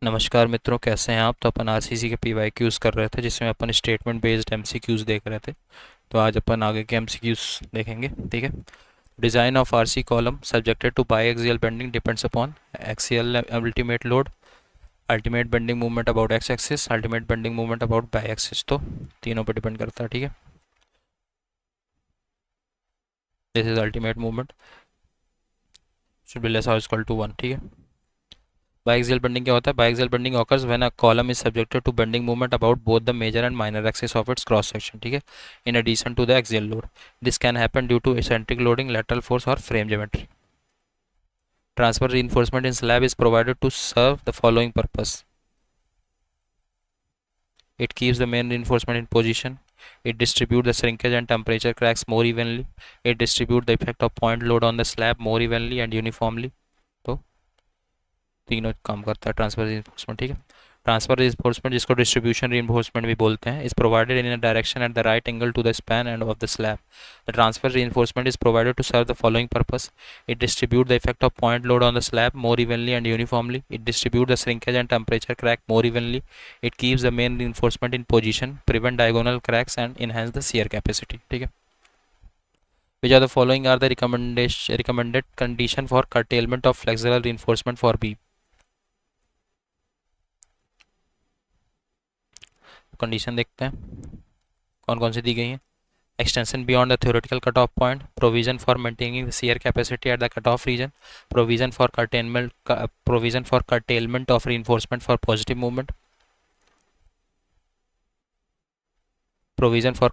नमस्कार मित्रों, कैसे हैं आप। तो अपन आरसीसी के पीवाई क्यूज़ कर रहे थे जिसमें अपन स्टेटमेंट बेस्ड एमसीक्यूज़ देख रहे थे। तो आज अपन आगे के एमसीक्यूज़ देखेंगे। ठीक है। Design of RC column subjected two by axial bending depends upon axial ultimate load, ultimate bending movement about x axis, ultimate bending movement about by axis. तो तीनों पर डिपेंड करता है। ठीक है। This is ultimate movement should be less और equal to 1। ठीक है। बाइएक्सियल बेंडिंग क्या होता है? बाइएक्सियल bending occurs when a column is subjected to bending movement about both the major and minor axis of its cross section. ठीक है। In addition to the axial load, this can happen due to eccentric loading, lateral force or frame geometry. Transfer reinforcement in slab is provided to serve the following purpose: it keeps the main reinforcement in position, it distributes the shrinkage and temperature cracks more evenly, it distributes the effect of point load on the slab more evenly and uniformly. तो तीनों काम करता है transfer reinforcement. ठीक है। Transfer reinforcement, जिसको distribution reinforcement भी बोलते हैं, is provided in a direction at the right angle to the span and of the slab. The transfer reinforcement is provided to serve the following purpose: it distribute the effect of point load on the slab more evenly and uniformly, it distribute the shrinkage and temperature crack more evenly, it keeps the main reinforcement in position, prevent diagonal cracks and enhance the shear capacity. ठीक है। Which are the following are the recommended condition for curtailment of flexural reinforcement for B? Condition देखते हैं कौन कौन सी दी गई हैं। Extension beyond the theoretical cutoff point, provision for maintaining the shear capacity at the cutoff region, provision for curtailment of reinforcement for positive movement, provision for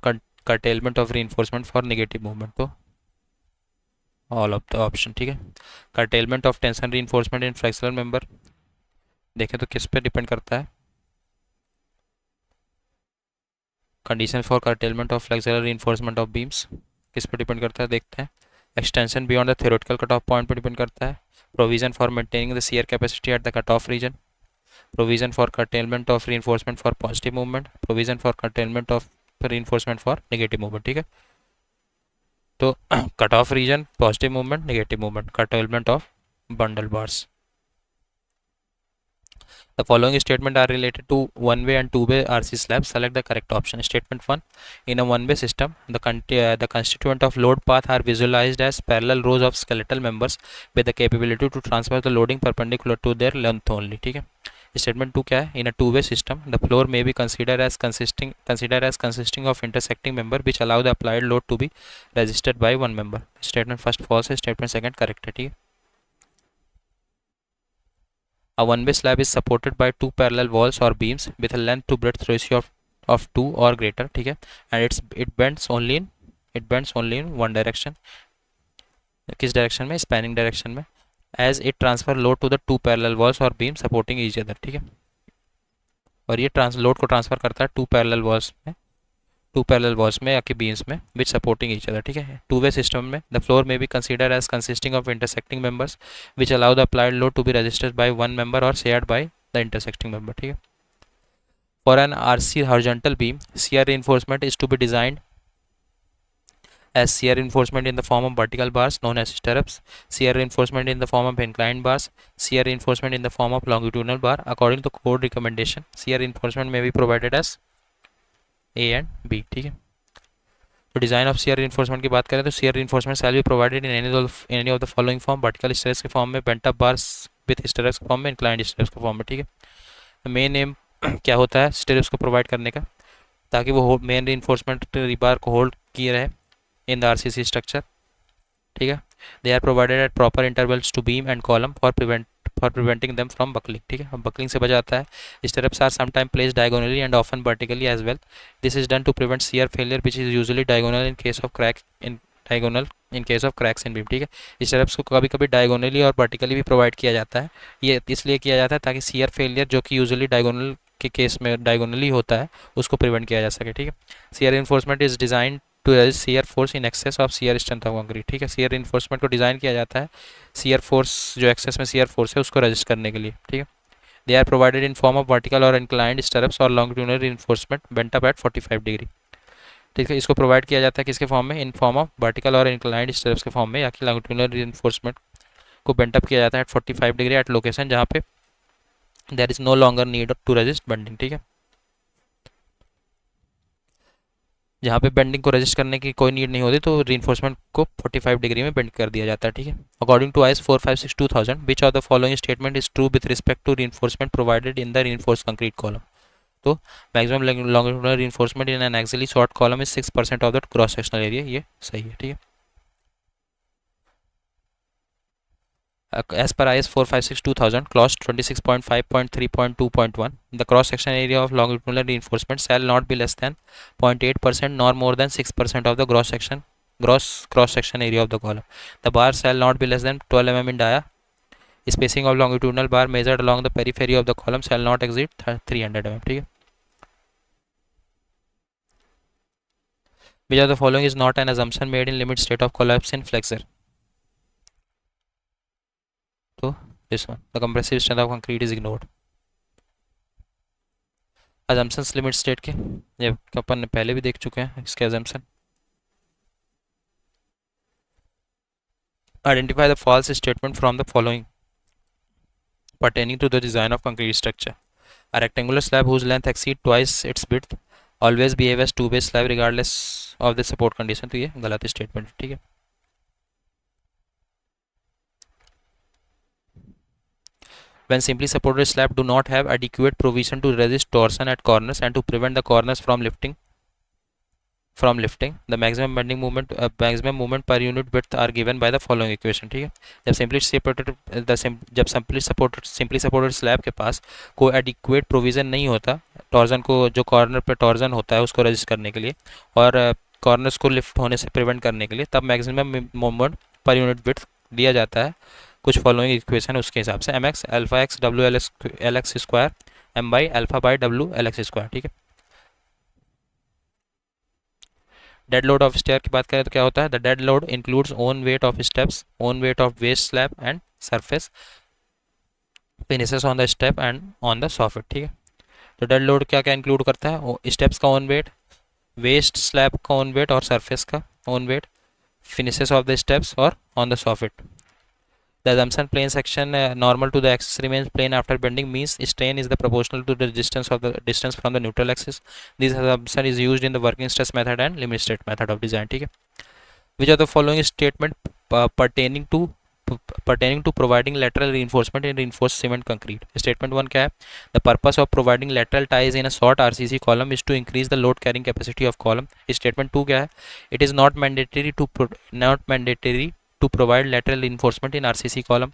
curtailment of reinforcement for negative movement। तो all of the option. ठीक है। curtailment of tension reinforcement in flexural member देखें तो किस पे depend करता है? Condition for curtailment of flexural reinforcement of beams किस पे डिपेंड करता है देखते हैं। Extension beyond the theoretical cutoff point पे डिपेंड करता है। Provision for maintaining the shear capacity at the cutoff region, provision for curtailment of reinforcement for positive movement, provision for curtailment of reinforcement for negative movement। ठीक है। तो cut off region, positive movement, negative movement, curtailment of bundle bars। The following statements are related to one-way and two-way RC slabs. Select the correct option. Statement 1. In a one-way system, the constituent of load path are visualized as parallel rows of skeletal members with the capability to transfer the loading perpendicular to their length only. ठीक है। Statement 2 क्या है? In a two way system the floor may be consisting of intersecting member which allow the applied load to be registered by one member. Statement first false है, statement second correct है। ठीक है। A one-way slab is supported by two parallel walls or beams with a length to breadth ratio of 2 or greater. ठीक है। and it bends only in one direction। किस direction में? Spanning direction में। as it transfer load to the two parallel walls or beams supporting each other। ठीक है। और ये load को ट्रांसफर करता है टू पैरेलल वॉल्स में या कि बीम्स में विच सपोर्टिंग ईच अदर। ठीक है। टू वे सिस्टम में the floor may be consider as consisting of intersecting members which allow the applied load to be registered by one member और shared by the intersecting member. ठीक है। For an RC horizontal beam, shear reinforcement is to be designed as shear reinforcement in the form of vertical bars known as stirrups, shear reinforcement in the form of inclined bars, shear reinforcement in the form of longitudinal bar. According to code recommendation, shear reinforcement may be provided as A and B। ठीक है। तो design of share reinforcement की बात करें तो share reinforcement shall be provided in any of the following form: vertical stairs के form में, bent up bars with stairs के फॉर्म में, इंक्लाइंड स्टेयर्स के फॉर्म में। ठीक है। मेन एम क्या होता है स्टेयर्स को प्रोवाइड करने का? ताकि वो मेन reinforcement रिबार को होल्ड किए रहे इन द आरसीसी स्ट्रक्चर। ठीक है। They are provided at proper intervals to beam and column for preventing them from buckling. ठीक है। अब बकलिंग से बचाता है। Stairs are sometime placed diagonally and often vertically as well. This is done to prevent shear failure which is usually diagonal in case of cracks in beam. ठीक है। Stairs को कभी कभी डायगोनली और वर्टिकली भी प्रोवाइड किया जाता है। ये इसलिए किया जाता है ताकि शियर फेलियर जो कि यूजुअली डायगोनल के केस में डायगोनली होता है उसको प्रिवेंट किया जा सके। ठीक है। Shear enforcement is design to resist shear force in excess of shear strength of concrete. ठीक है। शियर इन्फोर्समेंट को डिज़ाइन किया जाता है शियर फोर्स जो एक्सेस में शियर फोर्स है उसको रजिस्ट करने के लिए। ठीक है। They are provided in form of vertical और इंक्लाइंड स्टरप्स और longitudinal reinforcement bent up at 45 degree. ठीक है। इसको प्रोवाइड किया जाता है किसके फॉर्म में? इन फॉर्म ऑफ वर्टिकल और इंक्लाइंड स्टरप्स के फॉर्म में या कि लॉन्गिट्यूडनल रिइंफोर्समेंट को बेंट अप किया जाता है एट 45 डिग्री एट लोकेशन जहाँ पे there is no longer need to resist bending, ठीक है। जहाँ पे बेंडिंग को रजिस्ट करने की कोई नीड नहीं होती तो रीइंफोर्समेंट को 45 डिग्री में बेंड कर दिया जाता है, ठीक है। According to IS 456/2000 which of the following statement is true with respect to reinforcement provided in the reinforced concrete column. तो maximum longitudinal reinforcement in an axially short column is 6% of the cross sectional area, ये सही है, ठीक है। As per IS 456/2000, clause 26.5.3.2.1, the cross-section area of longitudinal reinforcement shall not be less than 0.8% nor more than 6% of the gross cross-section area of the column. The bar shall not be less than 12 mm in dia. Spacing of longitudinal bar measured along the periphery of the column shall not exceed 300 mm, ठीक है। Which of the following is not an assumption made in limit state of collapse in flexure? तो this one, the compressive strength of concrete is ignored. assumptions limit state के ये अपन ने पहले भी देख चुके हैं इसके assumption. Identify the false statement from the following pertaining to the design of concrete structure. A rectangular slab whose length exceeds twice its width always behave as two-base slab regardless of the support condition. तो ये गलत statement, ठीक है। When simply supported slab do not have adequate provision to resist torsion at corners and to prevent the corners from lifting, the maximum bending moment maximum moment per unit width are given by the following equation, ठीक है। जब simply supported slab के पास कोई adequate provision नहीं होता torsion को, जो corner पे टॉर्जन होता है उसको रेजिस्ट करने के लिए और कॉर्नर्स को लिफ्ट होने से प्रिवेंट करने के लिए, तब maximum moment per unit width दिया जाता है कुछ फॉलोइंग इक्वेशन उसके हिसाब से, M X alpha X W L X square M by alpha by W L X square, ठीक है। डेड लोड ऑफ स्टेयर की बात करें तो क्या होता है, the dead load includes own weight of steps, own weight of waste slab and surface finishes on the step and on the soffit, ठीक है। तो डेड लोड क्या क्या इंक्लूड करता है, स्टेप्स का ओन वेट, वेस्ट स्लैब का own wait और सरफेस का own wait, finishes of the steps or on the soffit. The assumption plane section normal to the axis remains plane after bending means strain is the proportional to the distance from the neutral axis. This assumption is used in the working stress method and limit state method of design, ठीक है। Which of the following statement pertaining to providing lateral reinforcement in reinforced cement concrete? Statement 1 क्या है, the purpose of providing lateral ties in a short RCC column is to increase the load carrying capacity of column. Statement 2 क्या है, it is not mandatory to provide lateral reinforcement in RCC column.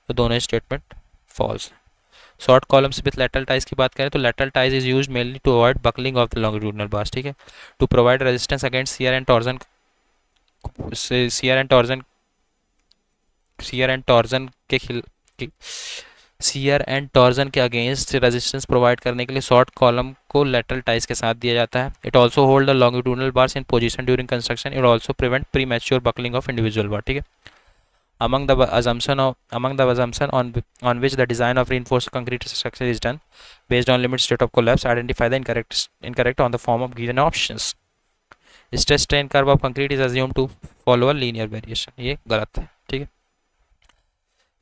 तो दोनों statement false. Short columns with lateral ties की बात करें तो lateral ties is used mainly to avoid buckling of the longitudinal bars, ठीक है। To provide resistance against shear and torsion के against resistance provide करने के लिए शॉर्ट कॉलम को लेटरल टाइज के साथ दिया जाता है। It also hold the longitudinal bars in position during construction, it also prevent premature buckling of individual bar, ठीक है। among the assumption on which the design of reinforced concrete structure is done based on limit state of collapse, identify the incorrect on the form of given options. Stress strain curve of concrete is assumed to follow a linear variation, ये गलत है, ठीक है।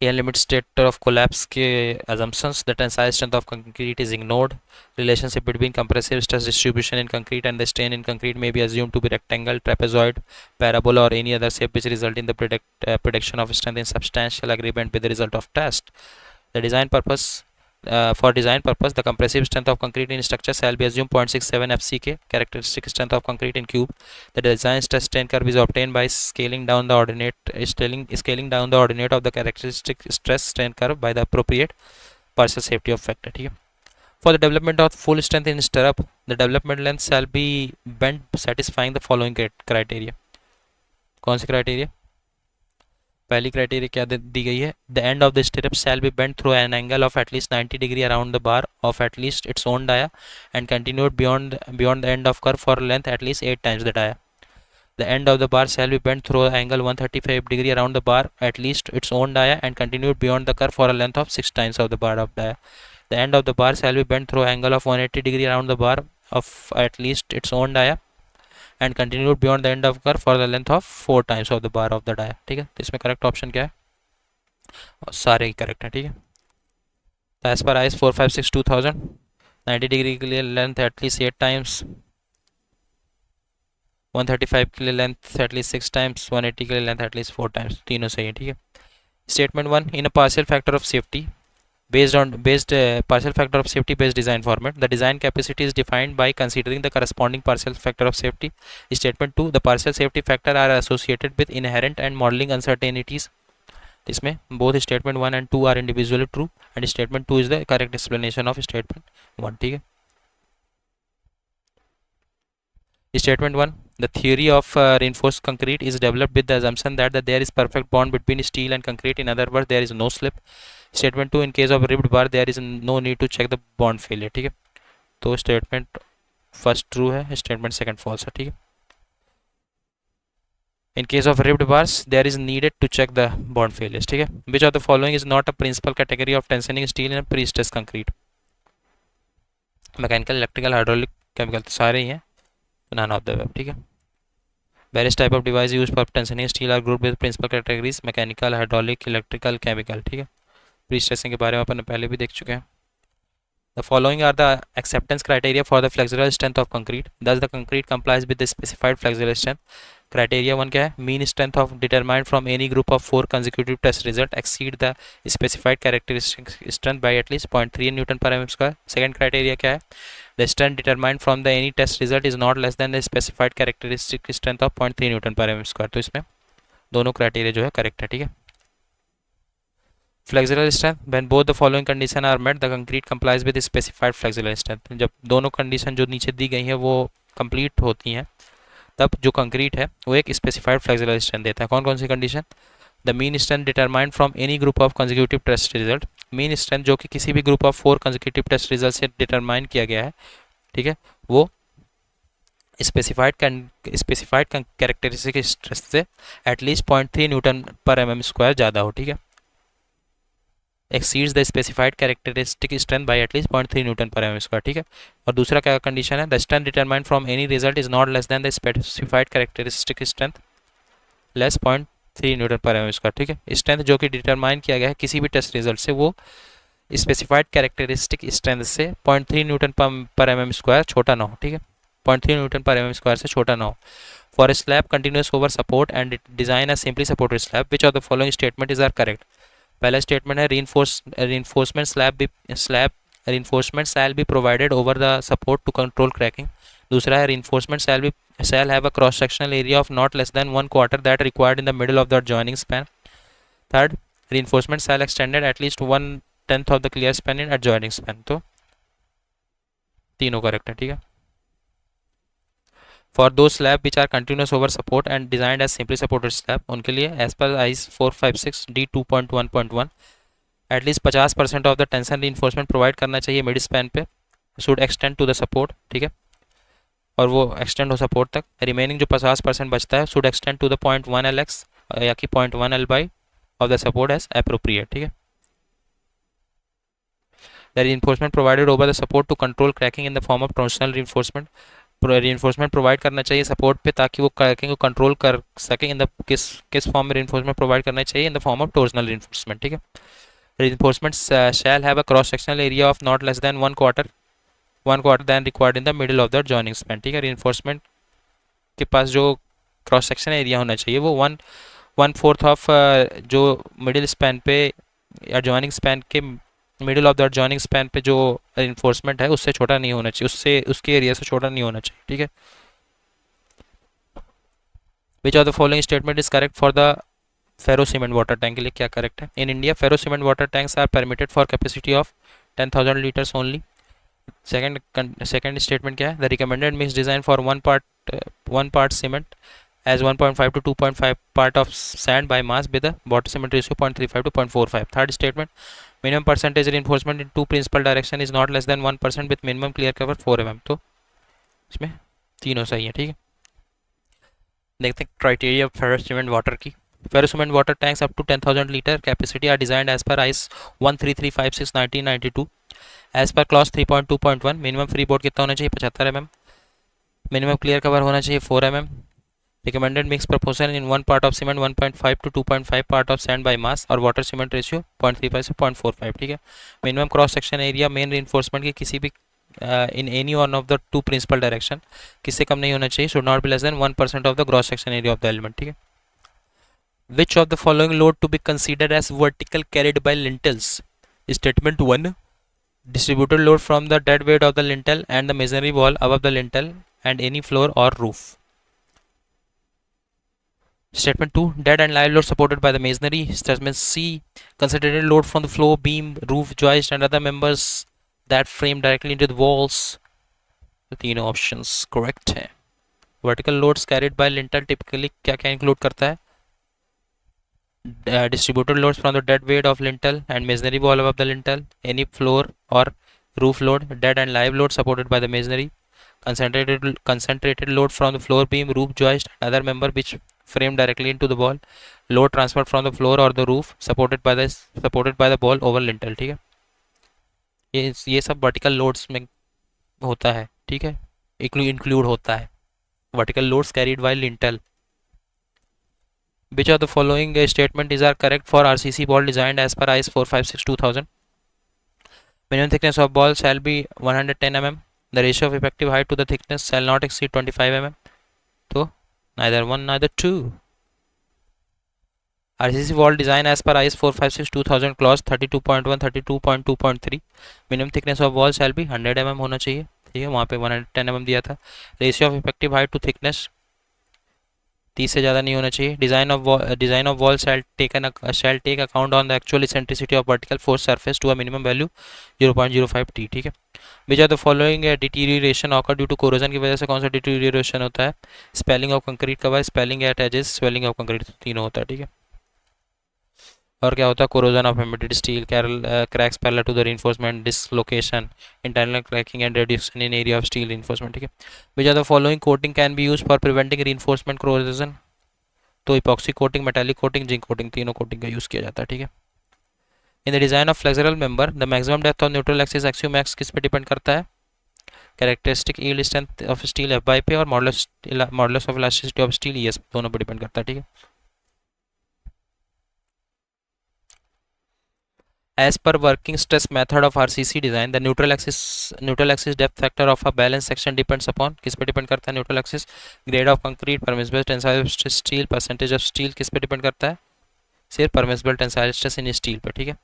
ये limit state of collapse के assumptions, the tensile strength of concrete is ignored. Relationship between compressive stress distribution in concrete and the strain in concrete may be assumed to be rectangle, trapezoid, parabola or any other shape which result in the prediction of strength in substantial agreement with the result of test. The design purpose for design purpose, the compressive strength of concrete in structure shall be assumed 0.67 FCK, characteristic strength of concrete in cube. The design stress strain curve is obtained by scaling down the ordinate of the characteristic stress strain curve by the appropriate partial safety of factor, ठीक है। For the development of full strength in stirrup, the development length shall be bent satisfying the following criteria. कौन से criteria? पहली criteria क्या दी गई है, the end of the stirrup shall be bent through an angle of at least 90 degree around the bar of at least its own dia and continued beyond the end of curve for length at least 8 times the dia. The end of the bar shall be bent through angle 135 degree around the bar at least its own dia and continued beyond the curve for a length of 6 times of the bar of dia. The end of the bar shall be bent through angle of 180 degree around the bar of at least its own dia and continued beyond the end of curve for the length of 4 times of the bar of the dia. ठीक है, तो इसमें correct option क्या है, सारे ही correct है. ठीक है, तो एज पर आइस 456 2000, 90 डिग्री के लिए लेंथ एटलीस्ट 8 टाइम्स, 135 के लिए लेंथ एटलीस्ट 6 टाइम्स, 180 के लिए लेंथ एटलीस्ट 4 टाइम्स, तीनों सही है, ठीक है। Statement 1, in a partial factor of safety based partial factor of safety based design format, the design capacity is defined by considering the corresponding partial factor of safety. Statement 2, the partial safety factor are associated with inherent and modeling uncertainties. इसमें both statement 1 and 2 are individually true and statement 2 is the correct explanation of statement 1, ठीक है। Statement 1, the theory of reinforced concrete is developed with the assumption that there is perfect bond between steel and concrete, in other words there is no slip. Statement 2, in case of ribbed bar there is no need to check the bond failure, ठीक है। तो statement first true है, statement second false है, ठीक है। In case of ribbed bars there is needed to check the bond failures, ठीक है। Which of the following is not a principal category of tensioning steel in pre stress concrete? Mechanical, electrical, hydraulic, chemical, तो सारे ही हैं, none of the above, ठीक है। Various type of device use for tensioning steel are group with principal categories mechanical, hydraulic, electrical, chemical, ठीक है। Pre stressing के बारे में अपन पहले भी देख चुके हैं। The following are the acceptance criteria for the flexural strength of concrete. Thus, the concrete complies with the specified flexural strength. Criteria 1 क्या है? Mean strength of determined from any group of 4 consecutive test result exceed the specified characteristic strength by at least 0.3 Newton per mm square. Second criteria क्या है? The strength determined from the any test result is not less than the specified characteristic strength of 0.3 Newton per mm square. तो इसमें दोनों criteria जो है correct है, ठीक है। Flexural strength, when both the following condition are met the concrete complies with specified flexural strength. जब दोनों कंडीशन जो नीचे दी गई हैं वो कंप्लीट होती हैं तब जो कंक्रीट है वो एक स्पेसिफाइड फ्लेक्सुरल स्ट्रेंथ देता है। कौन कौन सी condition? The mean strength determined from any group of consecutive test result, mean strength जो कि किसी भी group of 4 consecutive test result से डिटरमाइन किया गया है, ठीक है, वो स्पेसिफाइड कैरेक्टरिस्टिक स्ट्रेस से at least 0.3 newton per mm square ज़्यादा हो, ठीक है। Exceeds the specified characteristic strength by at least 0.3 newton per mm square, ठीक है। और दूसरा क्या कंडीशन है? The strength determined from any result is not less than the specified characteristic strength less 0.3 newton per mm square, ठीक है। Strength जो कि डिटरमाइन किया गया है किसी भी टेस्ट रिजल्ट से वो स्पेसिफाइड कैरेक्टरिस्टिक स्ट्रेंथ से 0.3 न्यूटन पर mm स्क्वायर छोटा ना हो, ठीक है। 0.3 न्यूटन पर mm स्क्वायर से छोटा ना हो। For a slab continuous over support and design a simply supported slab, which of the following statement is are correct? पहला स्टेटमेंट है reinforcement shall be provided over the support to control cracking. दूसरा है reinforcement shall have a cross sectional area of not less than 1/4 that required in the middle of the joining span. Third, reinforcement shall extended at least 1/10 of the clear span in adjoining span. तो तीनों correct है, ठीक है। For those slab which are continuous over support and designed as simply supported slab, उनके लिए as per IS 456 D 2.1.1 at least 50% of the tension reinforcement provide करना चाहिए mid span पे, should extend to the support, ठीक है, और वो extend हो सपोर्ट तक। रिमेनिंग जो 50% बचता है should extend to the 0.1 LX या कि 0.1 L by of the support as appropriate, ठीक है। The reinforcement provided over the support to control cracking in the form of torsional reinforcement provide करना चाहिए सपोर्ट पे ताकि वो क्रैकिंग को कंट्रोल कर सके। इन द किस फॉर्म में reinforcement प्रोवाइड करना चाहिए? इन the form of torsional reinforcement, ठीक है। reinforcement shall have a cross sectional area of not less than 1/4 than required in the middle of the joining span, ठीक है। reinforcement के पास जो क्रॉस सेक्शन एरिया होना चाहिए वो 1/4 ऑफ जो मिडिल स्पैन पे या जॉइनिंग स्पैन के middle of the joining span पे जो reinforcement है उससे छोटा नहीं होना चाहिए, उससे उसके एरिया से छोटा नहीं होना चाहिए, ठीक है। Which of the following statement is correct for the ferro cement water tank? के लिए क्या करेक्ट है? In India ferro cement water tanks are permitted for capacity of 10,000 litres only. Second statement क्या है? The recommended mix design for one part cement as 1.5 to 2.5 part of sand by mass with a water cement ratio 0.35 to 0.45. Third statement, minimum percentage reinforcement in two principal direction is not less than 1% with minimum clear cover 4 mm. तो इसमें तीनों सही है, ठीक है। देखते हैं criteria फेरो cement water की। Ferro cement water tanks up to 10,000 litre capacity are designed as per IS 13356 1992 as per clause 3.2.1। Minimum free board कितना होना चाहिए? 75 mm। मिनिमम क्लियर कवर होना चाहिए 4 mm। Recommended mix proportion in 1 part of cement 1.5 to 2.5 part of sand by mass और water cement ratio 0.35 से 0.45, ठीक है। Minimum cross section area main reinforcement के किसी भी in any one of the two principal direction किससे कम नहीं होना चाहिए, should not be less than 1% of the gross section area of the element, ठीक है। Which of the following load to be considered as vertical carried by lintels? Statement 1, distributed load from the dead weight of the lintel and the masonry wall above the lintel and any floor or roof. Statement 2, dead and live load supported by the masonry. Statement C, concentrated load from the floor, beam, roof, joist and other members that frame directly into the walls. तो तीनों options correct हैं। Vertical loads carried by lintel typically क्या क्या include करता है? Distributed loads from the dead weight of lintel and masonry wall above the lintel, any floor or roof load, dead and live load supported by the masonry, concentrated load from the floor beam, roof joist and other member which frame directly into the wall, load transferred from the floor or the roof supported by the wall over lintel, ठीक है। ये सब vertical loads में होता है, ठीक है, include होता है vertical loads carried by lintel. Which of the following statement is are correct for RCC ball designed as per IS 456-2000? Minimum thickness of ball shall be 110 mm. The ratio of effective height to the thickness shall not exceed 25 mm. So neither one neither two. RCC ball design as per IS 456-2000 clause 32.1 32.2.3 minimum thickness of ball shall be 100 mm होना चाहिए, ठीक है। वहाँ पे 110 mm दिया था। Ratio of effective height to thickness 30 से ज़्यादा नहीं होना चाहिए। Design of wall shall take account on the actual eccentricity of vertical force surface to a minimum value 0.05 t, ठीक है। Which are the following deterioration occur due to corrosion की वजह से कौन सा डिटीरिएशन होता है? Spalling of concrete cover, spalling at edges, swelling of concrete, तीनों होता है, ठीक है। और क्या होता है? Corrosion of embedded steel, cracks parallel to the reinforcement, dislocation, internal cracking and reduction in area of steel reinforcement, ठीक है। Which are the following coating can be use for preventing reinforcement corrosion? तो epoxy coating, metallic coating, zinc coating, तीनों coating का use किया जाता है, ठीक है। In the design of flexural member the maximum depth of neutral axis एक्सियोमैक्स किस पे डिपेंड करता है? Characteristic yield strength of steel F by पे और modulus of elasticity of steel E S, दोनों पर डिपेंड करता है, ठीक है। As per working stress method of RCC design, the neutral axis depth factor of a balance section depends upon, किस पे डिपेंड करता है? Neutral axis. Grade of concrete, permissible tensile steel, percentage of steel किस पे depend करता है? सिर्फ permissible tensile stress in steel पे, ठीक है।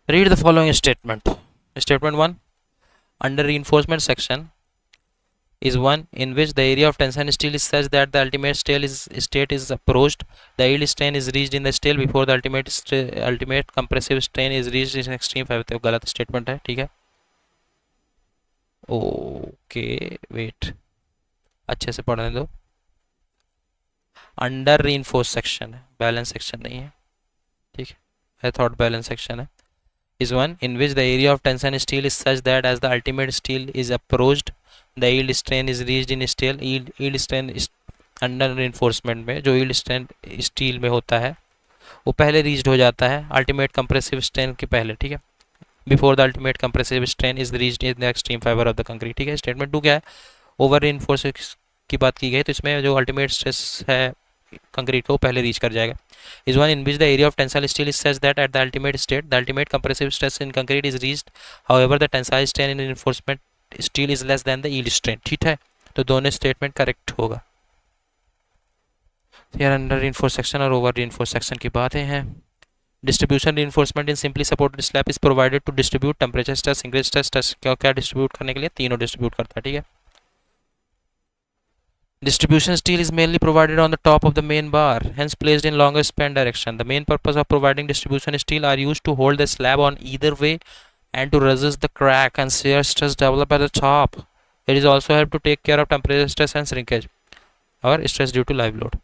Read the following statement. Statement 1, under reinforcement section is one in which the area of tension steel is such that the ultimate state is approached, the yield strain is reached in the steel before the ultimate compressive strain is reached in extreme five. तो गलत statement है, ठीक है। Okay wait, अच्छे से पढ़ने दो। Under reinforce section है, बैलेंस सेक्शन नहीं है, ठीक है। आई थॉट बैलेंस सेक्शन है। is one in which the area of tension steel is such that as the ultimate steel is approached the yield strain is reached in steel। yield strain under reinforcement में जो yield strain steel में होता है वो पहले reached हो जाता है अल्टीमेट कंप्रेसिव स्ट्रेन के पहले, ठीक है। Before the ultimate compressive strain is reached in the extreme fibre of the concrete, ठीक है। स्टेटमेंट 2 क्या है? ओवर reinforcement की बात की गई, तो इसमें जो अल्टीमेट स्ट्रेस है कंक्रीट को पहले रीच कर जाएगा। is one in which the area of tensile steel is such that at the ultimate state the ultimate compressive stress in concrete is reached, however the tensile strain in reinforcement steel is less than the yield strain, ठीक है। तो दोनों statement correct होगा। यार under reinforced section और over reinforced section की बातें हैं। Distribution reinforcement in simply supported slab is provided to distribute temperature stress, ingress stress, क्या डिस्ट्रीब्यूट करने के लिए? तीनों डिस्ट्रीब्यूट करता है, ठीक है। Distribution steel is mainly provided on the top of the main bar, hence placed in longer span direction. The main purpose of providing distribution steel are used to hold the slab on either way and to resist the crack and shear stress developed at the top. It is also helped to take care of temperature stress and shrinkage or stress due to live load.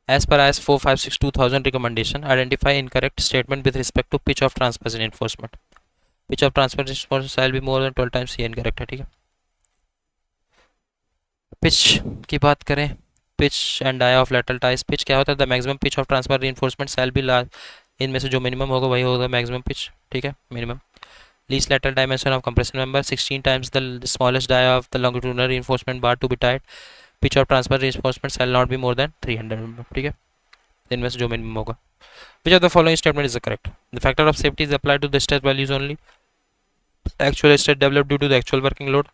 As per IS 456-2000 recommendation, identify incorrect statement with respect to pitch of transverse reinforcement. Pitch of transfer shall be more than 12 times, ये incorrect है, ठीक है। Pitch की बात करें, pitch and dia of lateral ties. Pitch क्या होता है? The maximum pitch of transfer reinforcement shall be large, इनमें से जो मिनिमम होगा वही होगा मैक्सिमम पिच, ठीक है, minimum. least lateral dimension of compression member 16 times the smallest dia of the longitudinal reinforcement bar to be tied, pitch of transfer reinforcement shall not be more than 300 mm, ठीक है, इनमें से जो minimum होगा. Which of the following statement is the correct? The factor of safety is applied to the stress values only. Actual stress developed due to the actual working load.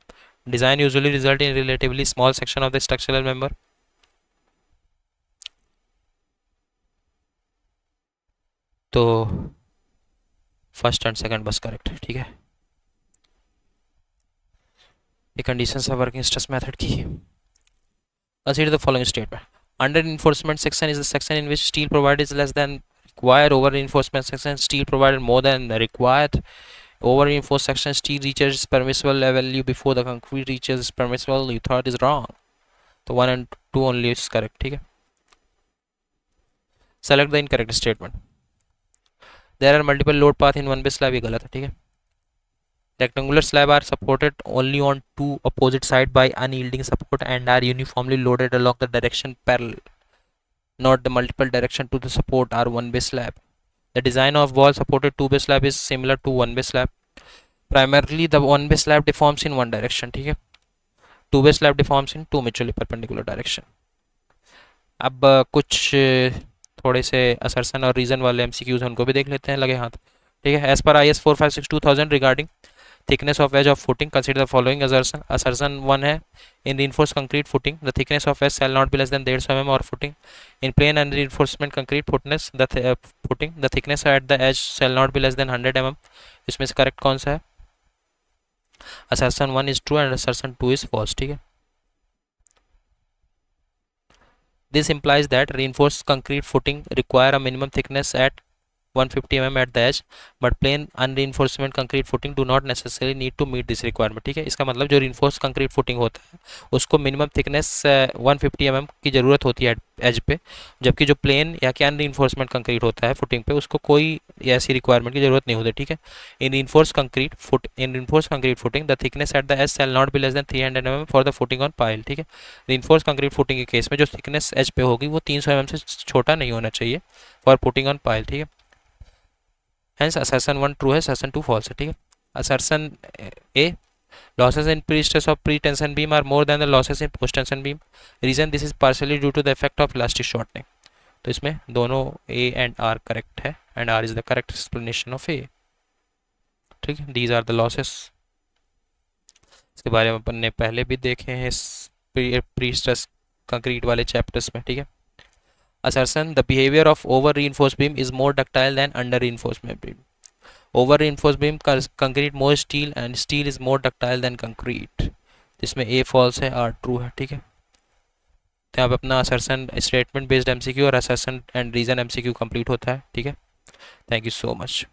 Design usually result in relatively small section of the structural member. तो first and second बस correct, ठीक है. ये conditions है working stress method की. Consider the following statement. Under reinforcement section is the section in which steel provided is less than required. Over reinforcement section steel provided more than required. Over reinforced section steel reaches permissible value before the concrete reaches permissible. You thought is wrong. So 1 and 2 only is correct, ठीक है. Select the incorrect statement. There are multiple load path in one base slab, ये गलत है, ठीक है. Rectangular slab are supported only on two opposite sides by unyielding support and are uniformly loaded along the direction parallel, not the multiple direction to the support are one base slab. The design of wall supported two base slab is similar to one base slab. Primarily the one base slab deforms in one direction, ठीक है. Two base slab deforms in two mutually perpendicular direction. अब कुछ थोड़े से assertion और reason वाले MCQs उनको भी देख लेते हैं लगे हाथ, ठीक है. As per IS 456-2000 regarding thickness of edge of footing, consider the following assertion. Assertion 1 है, in reinforced concrete footing the thickness of edge shall not be less than 150 mm or footing. In plain and reinforcement concrete footness footing the thickness at the edge shall not be less than 100 mm. इसमें से correct कौन सा है? Assertion 1 is true and assertion 2 is false, ठीक है. This implies that reinforced concrete footing require a minimum thickness at 150 mm at the edge, but plain unreinforcement concrete footing do not necessarily need to meet this requirement, ठीक है. इसका मतलब जो reinforced concrete footing होता है उसको minimum thickness 150 mm की ज़रूरत होती है एज पे, जबकि जो प्लेन या कि अनरीइंफोर्समेंट कंक्रीट होता है फुटिंग पे उसको कोई ऐसी रिक्वायरमेंट की जरूरत नहीं होती, ठीक है. In reinforced concrete footing the thickness at the edge shall not be less than 300 mm for the footing on pile, ठीक है. reinforced concrete footing के केस में जो थिकनेस एज पे होगी वो 300 mm से छोटा नहीं होना चाहिए फॉर पुटिंग ऑन पाइल, ठीक है. Hence assertion 1 true है, assertion 2 false है, ठीक है. Assertion A, losses in pre-stress of pre-tension beam are more than the losses in post-tension beam. Reason this is partially due to the effect of elastic shortening. तो इसमें दोनों A and R correct है and R is the correct explanation of A, ठीक है. These are the losses. इसके बारे में अपन ने पहले भी देखे हैं इस pre-stress कंक्रीट वाले चैप्टर्स में, ठीक है. Assertion, the behavior of over reinforced beam is more ductile than under reinforced beam. Over reinforced beam concrete more steel and steel is more ductile than concrete. इसमें A false है, R true है, ठीक है. तो यहाँ पे अपना assertion statement based MCQ और assertion and reason MCQ complete होता है, ठीक है. Thank you so much.